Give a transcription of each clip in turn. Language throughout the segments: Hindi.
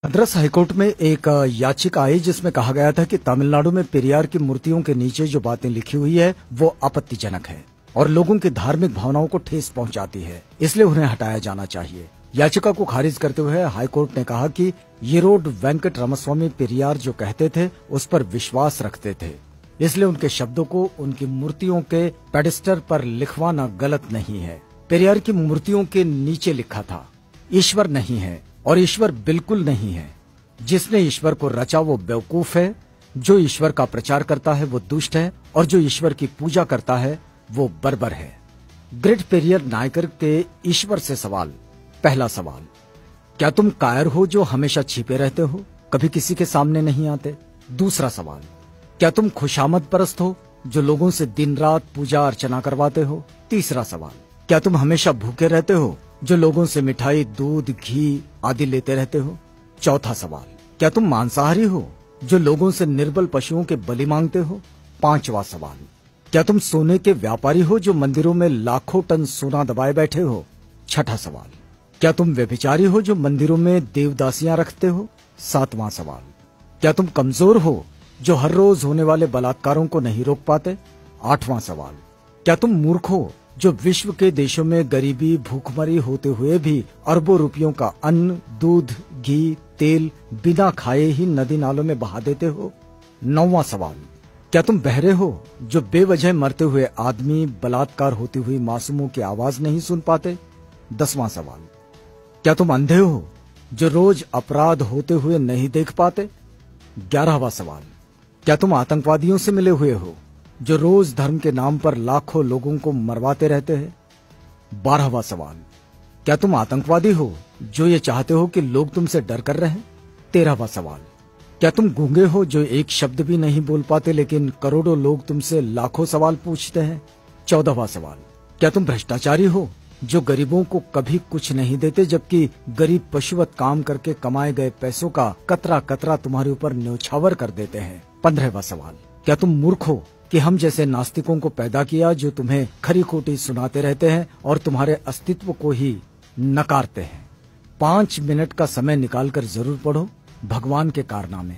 मद्रास हाईकोर्ट में एक याचिका आई जिसमें कहा गया था कि तमिलनाडु में पेरियार की मूर्तियों के नीचे जो बातें लिखी हुई है वो आपत्तिजनक है और लोगों की धार्मिक भावनाओं को ठेस पहुंचाती है, इसलिए उन्हें हटाया जाना चाहिए। याचिका को खारिज करते हुए हाईकोर्ट ने कहा कि ये रोड वेंकट रामास्वामी पेरियार जो कहते थे उस पर विश्वास रखते थे, इसलिए उनके शब्दों को उनकी मूर्तियों के पेडिस्टल पर लिखवाना गलत नहीं है। पेरियार की मूर्तियों के नीचे लिखा था, ईश्वर नहीं है और ईश्वर बिल्कुल नहीं है। जिसने ईश्वर को रचा वो बेवकूफ है, जो ईश्वर का प्रचार करता है वो दुष्ट है और जो ईश्वर की पूजा करता है वो बर्बर है। ग्रेट पेरियर नायकर के ईश्वर से सवाल। पहला सवाल, क्या तुम कायर हो जो हमेशा छिपे रहते हो, कभी किसी के सामने नहीं आते? दूसरा सवाल, क्या तुम खुशामद परस्त हो जो लोगों से दिन रात पूजा अर्चना करवाते हो? तीसरा सवाल, क्या तुम हमेशा भूखे रहते हो जो लोगों से मिठाई, दूध, घी आदि लेते रहते हो? चौथा सवाल, क्या तुम मांसाहारी हो जो लोगों से निर्बल पशुओं के बलि मांगते हो? पांचवा सवाल, क्या तुम सोने के व्यापारी हो जो मंदिरों में लाखों टन सोना दबाए बैठे हो? छठा सवाल, क्या तुम व्यभिचारी हो जो मंदिरों में देवदासियां रखते हो? सातवां सवाल, क्या तुम कमजोर हो जो हर रोज होने वाले बलात्कारों को नहीं रोक पाते? आठवां सवाल, क्या तुम मूर्ख हो जो विश्व के देशों में गरीबी, भूखमरी होते हुए भी अरबों रुपयों का अन्न, दूध, घी, तेल बिना खाए ही नदी नालों में बहा देते हो? नौवां सवाल, क्या तुम बहरे हो जो बेवजह मरते हुए आदमी, बलात्कार होती हुई मासूमों की आवाज नहीं सुन पाते? 10वां सवाल, क्या तुम अंधे हो जो रोज अपराध होते हुए नहीं देख पाते? 11वां सवाल, क्या तुम आतंकवादियों से मिले हुए हो जो रोज धर्म के नाम पर लाखों लोगों को मरवाते रहते हैं? 12वां सवाल, क्या तुम आतंकवादी हो जो ये चाहते हो कि लोग तुमसे डर कर रहें? 13वां सवाल, क्या तुम गूंगे हो जो एक शब्द भी नहीं बोल पाते लेकिन करोड़ों लोग तुमसे लाखों सवाल पूछते हैं? 14वां सवाल, क्या तुम भ्रष्टाचारी हो जो गरीबों को कभी कुछ नहीं देते जबकि गरीब पशुवत काम करके कमाए गए पैसों का कतरा कतरा तुम्हारे ऊपर न्यौछावर कर देते हैं? 15वां सवाल, क्या तुम मूर्ख हो कि हम जैसे नास्तिकों को पैदा किया जो तुम्हें खरी खोटी सुनाते रहते हैं और तुम्हारे अस्तित्व को ही नकारते हैं? 5 मिनट का समय निकालकर जरूर पढ़ो भगवान के कारनामे।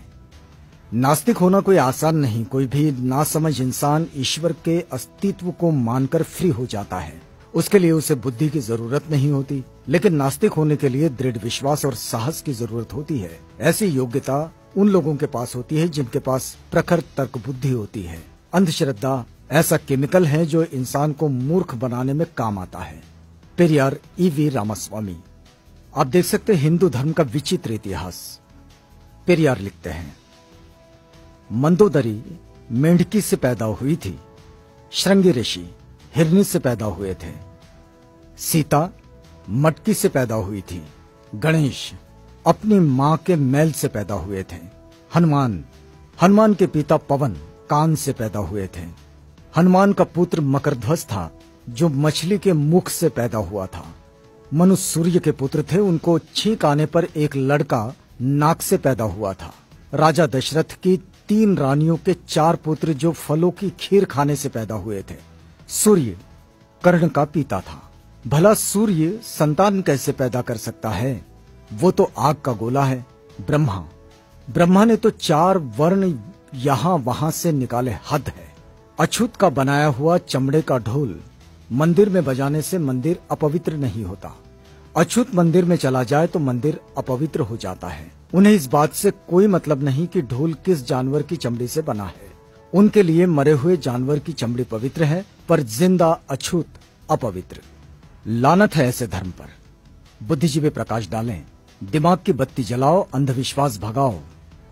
नास्तिक होना कोई आसान नहीं। कोई भी नासमझ इंसान ईश्वर के अस्तित्व को मानकर फ्री हो जाता है, उसके लिए उसे बुद्धि की जरूरत नहीं होती, लेकिन नास्तिक होने के लिए दृढ़ विश्वास और साहस की जरूरत होती है। ऐसी योग्यता उन लोगों के पास होती है जिनके पास प्रखर तर्क बुद्धि होती है। अंधश्रद्धा ऐसा केमिकल है जो इंसान को मूर्ख बनाने में काम आता है। पेरियार ईवी रामास्वामी। आप देख सकते हैं हिंदू धर्म का विचित्र इतिहास। पेरियार लिखते हैं, मंदोदरी मेंढकी से पैदा हुई थी, श्रृंगी ऋषि हिरनी से पैदा हुए थे, सीता मटकी से पैदा हुई थी, गणेश अपनी मां के मैल से पैदा हुए थे, हनुमान के पिता पवन कान से पैदा हुए थे, हनुमान का पुत्र मकरध्वज था जो मछली के मुख से पैदा हुआ था, मनु सूर्य के पुत्र थे, उनको छींक आने पर एक लड़का नाक से पैदा हुआ था, राजा दशरथ की 3 रानियों के 4 पुत्र जो फलों की खीर खाने से पैदा हुए थे, सूर्य कर्ण का पिता था। भला सूर्य संतान कैसे पैदा कर सकता है? वो तो आग का गोला है। ब्रह्मा ने तो 4 वर्ण यहां वहां से निकाले, हद है। अछूत का बनाया हुआ चमड़े का ढोल मंदिर में बजाने से मंदिर अपवित्र नहीं होता। अछूत मंदिर में चला जाए तो मंदिर अपवित्र हो जाता है। उन्हें इस बात से कोई मतलब नहीं कि ढोल किस जानवर की चमड़ी से बना है। उनके लिए मरे हुए जानवर की चमड़ी पवित्र है पर जिंदा अछूत अपवित्र। लानत है ऐसे धर्म पर। बुद्धिजीवी प्रकाश डालें, दिमाग की बत्ती जलाओ, अंधविश्वास भगाओ।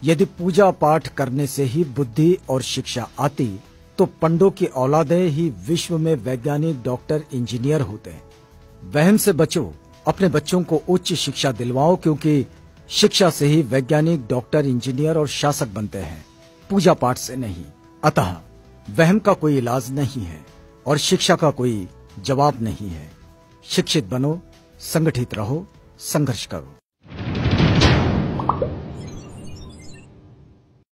यदि पूजा पाठ करने से ही बुद्धि और शिक्षा आती तो पंडों की औलादें ही विश्व में वैज्ञानिक, डॉक्टर, इंजीनियर होते। वहम से बचो, अपने बच्चों को उच्च शिक्षा दिलवाओ क्योंकि शिक्षा से ही वैज्ञानिक, डॉक्टर, इंजीनियर और शासक बनते हैं, पूजा पाठ से नहीं। अतः वहम का कोई इलाज नहीं है और शिक्षा का कोई जवाब नहीं है। शिक्षित बनो, संगठित रहो, संघर्ष करो।